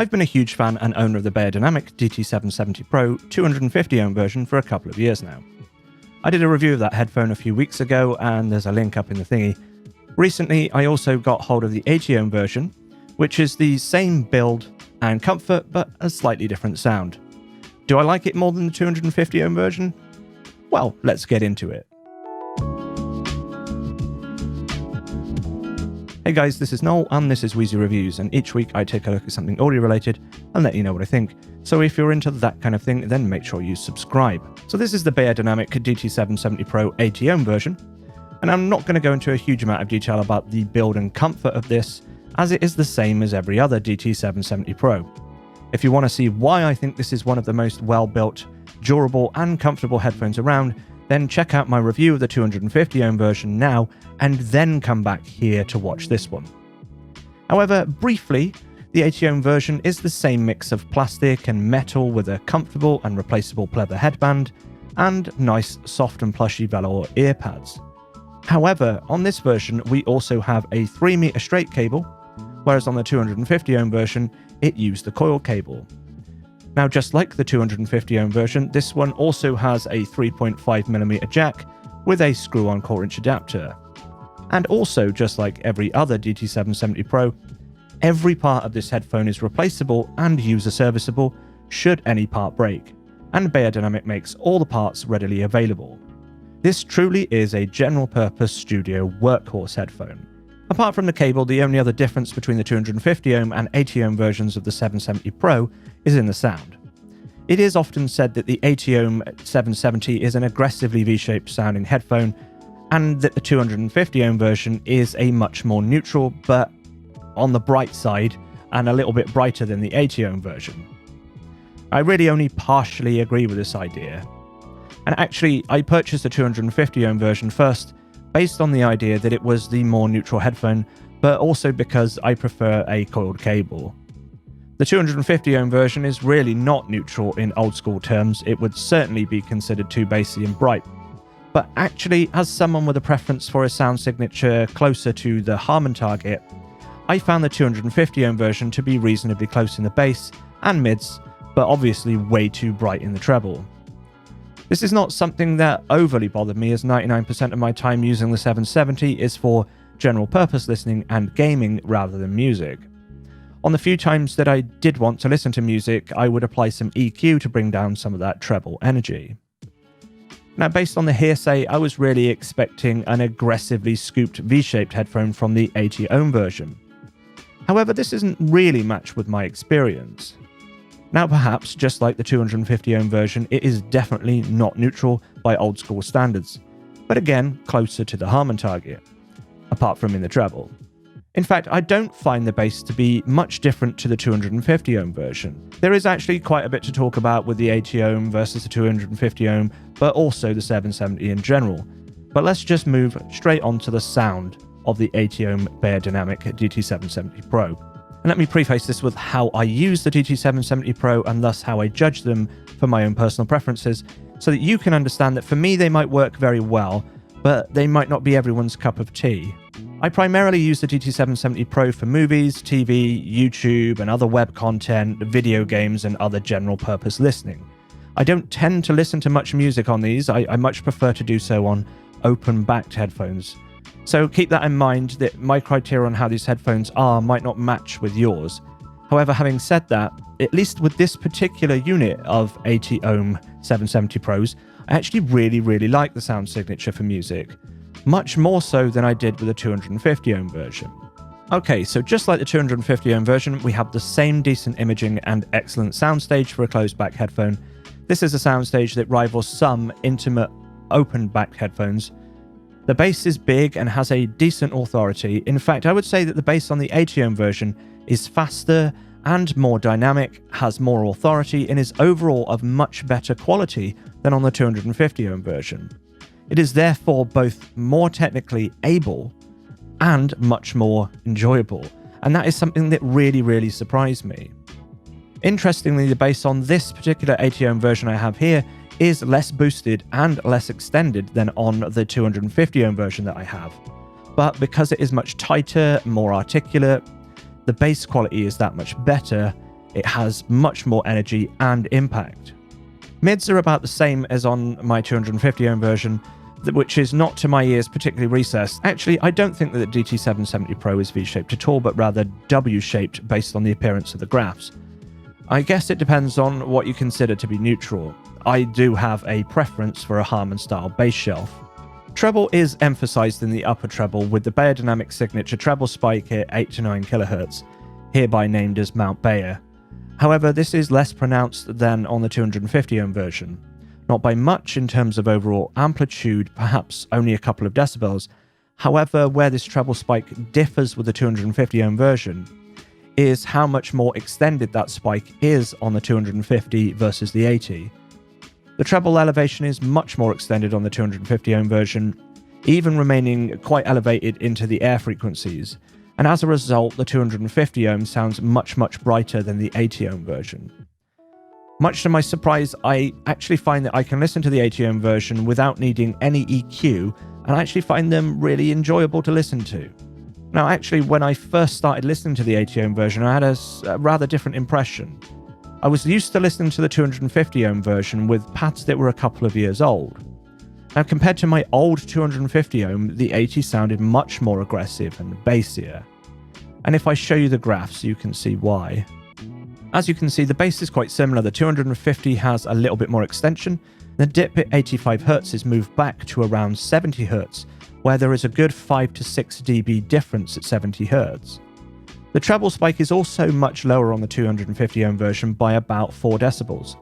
I've been a huge fan and owner of the Beyerdynamic DT 770 Pro 250ohm version for a couple of years now. I did a review of that headphone a few weeks ago, and there's a link up in the thingy. Recently, I also got hold of the 80ohm version, which is the same build and comfort, but a slightly different sound. Do I like it more than the 250ohm version? Well, let's get into it. Hey guys, this is Noel and this is Wheezy Reviews, and each week I take a look at something audio related and let you know what I think. So if you're into that kind of thing, then make sure you subscribe. So this is the Beyerdynamic DT 770 Pro 80ohm version, and I'm not going to go into a huge amount of detail about the build and comfort of this, as it is the same as every other DT 770 Pro. If you want to see why I think this is one of the most well-built, durable and comfortable headphones around, then check out my review of the 250ohm version now, and then come back here to watch this one. However, briefly, the 80ohm version is the same mix of plastic and metal with a comfortable and replaceable pleather headband, and nice soft and plushy velour ear pads. However, on this version we also have a 3-meter straight cable, whereas on the 250ohm version it used the coil cable. Now, just like the 250ohm version, this one also has a 3.5mm jack with a screw-on 4-inch adapter. And also, just like every other DT 770 Pro, every part of this headphone is replaceable and user serviceable should any part break, and Beyerdynamic makes all the parts readily available. This truly is a general-purpose studio workhorse headphone. Apart from the cable, the only other difference between the 250ohm and 80ohm versions of the 770 Pro is in the sound. It is often said that the 80ohm 770 is an aggressively V-shaped sounding headphone, and that the 250ohm version is a much more neutral, but on the bright side, and a little bit brighter than the 80ohm version. I really only partially agree with this idea. And actually, I purchased the 250ohm version first, based on the idea that it was the more neutral headphone, but also because I prefer a coiled cable. The 250ohm version is really not neutral in old school terms. It would certainly be considered too bassy and bright. But actually, as someone with a preference for a sound signature closer to the Harman target, I found the 250ohm version to be reasonably close in the bass and mids, but obviously way too bright in the treble. This is not something that overly bothered me, as 99% of my time using the 770 is for general purpose listening and gaming rather than music. On the few times that I did want to listen to music, I would apply some EQ to bring down some of that treble energy. Now, based on the hearsay, I was really expecting an aggressively scooped V-shaped headphone from the 80ohm version. However, this isn't really matched with my experience. Now, perhaps, just like the 250ohm version, it is definitely not neutral by old school standards, but again, closer to the Harman target, apart from in the treble. In fact, I don't find the bass to be much different to the 250ohm version. There is actually quite a bit to talk about with the 80ohm versus the 250ohm, but also the 770 in general. But let's just move straight on to the sound of the 80ohm Beyerdynamic DT 770 Pro. And let me preface this with how I use the DT 770 Pro and thus how I judge them for my own personal preferences, so that you can understand that for me they might work very well, but they might not be everyone's cup of tea. I primarily use the DT 770 Pro for movies, TV, YouTube, and other web content, video games, and other general purpose listening. I don't tend to listen to much music on these. I much prefer to do so on open-backed headphones. So keep that in mind, that my criteria on how these headphones are might not match with yours. However, having said that, at least with this particular unit of 80ohm 770 Pros, I actually really like the sound signature for music. Much more so than I did with the 250ohm version. Okay, so just like the 250ohm version, we have the same decent imaging and excellent soundstage for a closed-back headphone. This is a soundstage that rivals some intimate open-back headphones. The bass is big and has a decent authority. In fact, I would say that the bass on the 80ohm version is faster and more dynamic, has more authority, and is overall of much better quality than on the 250ohm version. It is therefore both more technically able and much more enjoyable, and that is something that really surprised me. Interestingly, the bass on this particular 80ohm version I have here is less boosted and less extended than on the 250ohm version that I have. But because it is much tighter, more articulate, the bass quality is that much better, It has much more energy and impact. Mids are about the same as on my 250 ohm version, which is not to my ears particularly recessed. Actually, I don't think that the DT770 Pro is V-shaped at all, but rather W-shaped based on the appearance of the graphs. I guess it depends on what you consider to be neutral. I do have a preference for a Harman-style bass shelf. Treble is emphasized in the upper treble with the Beyerdynamic signature treble spike at 8 to 9 kHz, hereby named as Mount Beyer. However, this is less pronounced than on the 250 ohm version. Not by much in terms of overall amplitude, perhaps only a couple of decibels. However, where this treble spike differs with the 250 ohm version is how much more extended that spike is on the 250 versus the 80. The treble elevation is much more extended on the 250 ohm version, even remaining quite elevated into the air frequencies, and as a result the 250 ohm sounds much brighter than the 80 ohm version. Much to my surprise, I actually find that I can listen to the 80 ohm version without needing any EQ, and I actually find them really enjoyable to listen to. Now actually, when I first started listening to the 80 ohm version, I had a rather different impression. I was used to listening to the 250 ohm version with pads that were a couple of years old. Now compared to my old 250 ohm, the 80 sounded much more aggressive and bassier. And if I show you the graphs, you can see why. As you can see, the bass is quite similar. The 250 has a little bit more extension. The dip at 85 Hz is moved back to around 70 Hz, where there is a good 5 to 6 dB difference at 70 Hz. The treble spike is also much lower on the 250 ohm version by about 4 decibels.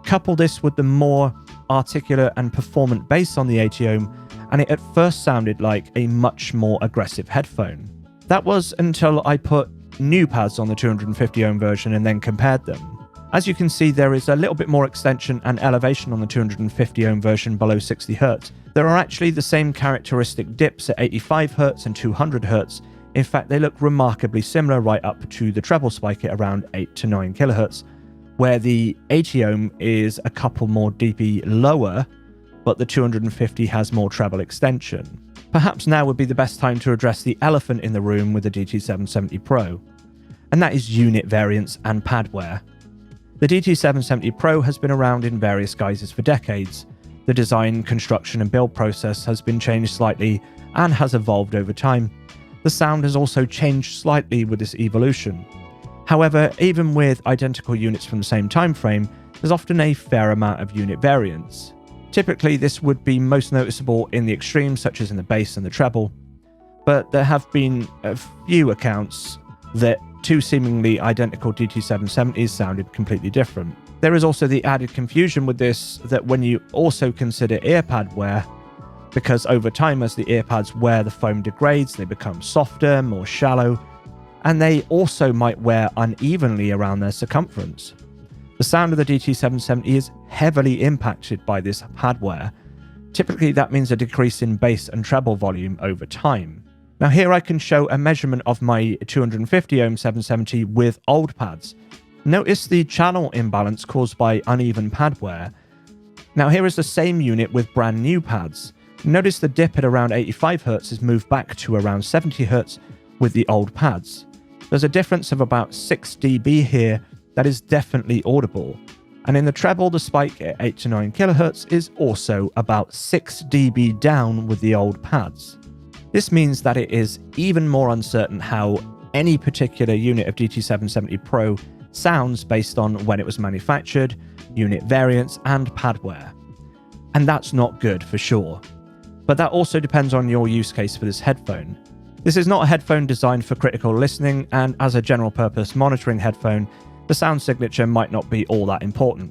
Couple this with the more articulate and performant bass on the 80 ohm, and it at first sounded like a much more aggressive headphone. That was until I put new pads on the 250 ohm version and then compared them. As you can see, there is a little bit more extension and elevation on the 250 ohm version below 60 Hz. There are actually the same characteristic dips at 85 Hz and 200 Hz. In fact, they look remarkably similar right up to the treble spike at around 8 to 9 kHz, where the 80 ohm is a couple more dB lower, but the 250 has more treble extension. Perhaps now would be the best time to address the elephant in the room with the DT770 Pro, and that is unit variance and pad wear. The DT770 Pro has been around in various guises for decades. The design, construction and build process has been changed slightly and has evolved over time. The sound has also changed slightly with this evolution. However, even with identical units from the same time frame, there's often a fair amount of unit variance. Typically, this would be most noticeable in the extremes, such as in the bass and the treble, but there have been a few accounts that two seemingly identical DT770s sounded completely different. There is also the added confusion with this that when you also consider earpad wear, because over time as the earpads wear, the foam degrades, they become softer, more shallow, and they also might wear unevenly around their circumference. The sound of the DT770 is heavily impacted by this pad wear. Typically that means a decrease in bass and treble volume over time. Now here I can show a measurement of my 250 ohm 770 with old pads. Notice the channel imbalance caused by uneven pad wear. Now here is the same unit with brand new pads. Notice the dip at around 85 Hz is moved back to around 70 Hz with the old pads. There's a difference of about 6 dB here that is definitely audible. And in the treble, the spike at 8 to 9 kHz is also about 6 dB down with the old pads. This means that it is even more uncertain how any particular unit of DT770 Pro sounds based on when it was manufactured, unit variance, and pad wear. And that's not good for sure. But that also depends on your use case for this headphone. This is not a headphone designed for critical listening, and as a general purpose monitoring headphone, the sound signature might not be all that important.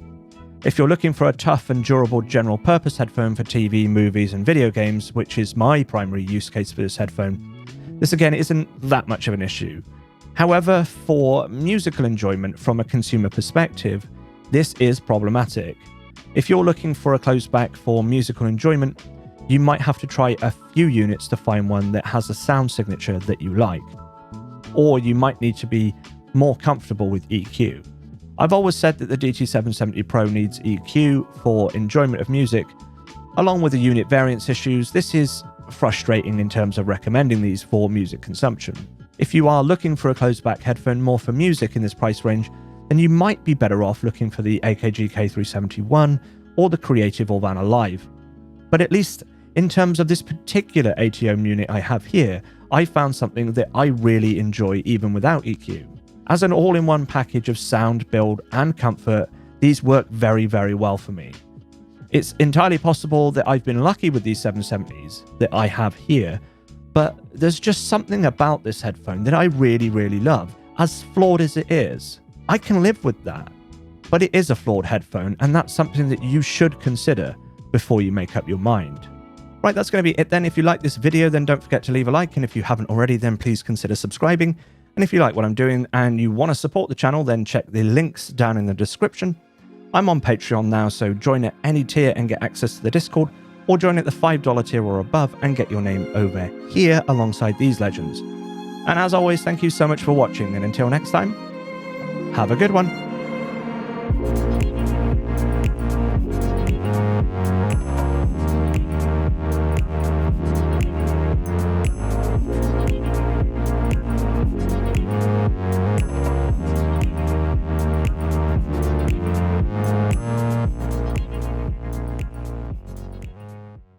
If you're looking for a tough and durable general purpose headphone for TV, movies and video games, which is my primary use case for this headphone, this again isn't that much of an issue. However, for musical enjoyment from a consumer perspective, this is problematic. If you're looking for a closed back for musical enjoyment, you might have to try a few units to find one that has a sound signature that you like. Or you might need to be more comfortable with EQ. I've always said that the DT770 Pro needs EQ for enjoyment of music. Along with the unit variance issues, this is frustrating in terms of recommending these for music consumption. If you are looking for a closed back headphone more for music in this price range, then you might be better off looking for the AKG K371 or the Creative Orvana Live. But at least in terms of this particular ATO unit I have here, I found something that I really enjoy even without EQ. As an all-in-one package of sound, build, and comfort, these work very, very well for me. It's entirely possible that I've been lucky with these 770s that I have here, but there's just something about this headphone that I really, really love, as flawed as it is. I can live with that. But it is a flawed headphone, and that's something that you should consider before you make up your mind. Right, that's going to be it then. If you like this video, then don't forget to leave a like, and if you haven't already, then please consider subscribing. And if you like what I'm doing and you want to support the channel, then check the links down in the description. I'm on Patreon now, so join at any tier and get access to the Discord, or join at the $5 tier or above and get your name over here alongside these legends. And as always, thank you so much for watching, and until next time, have a good one.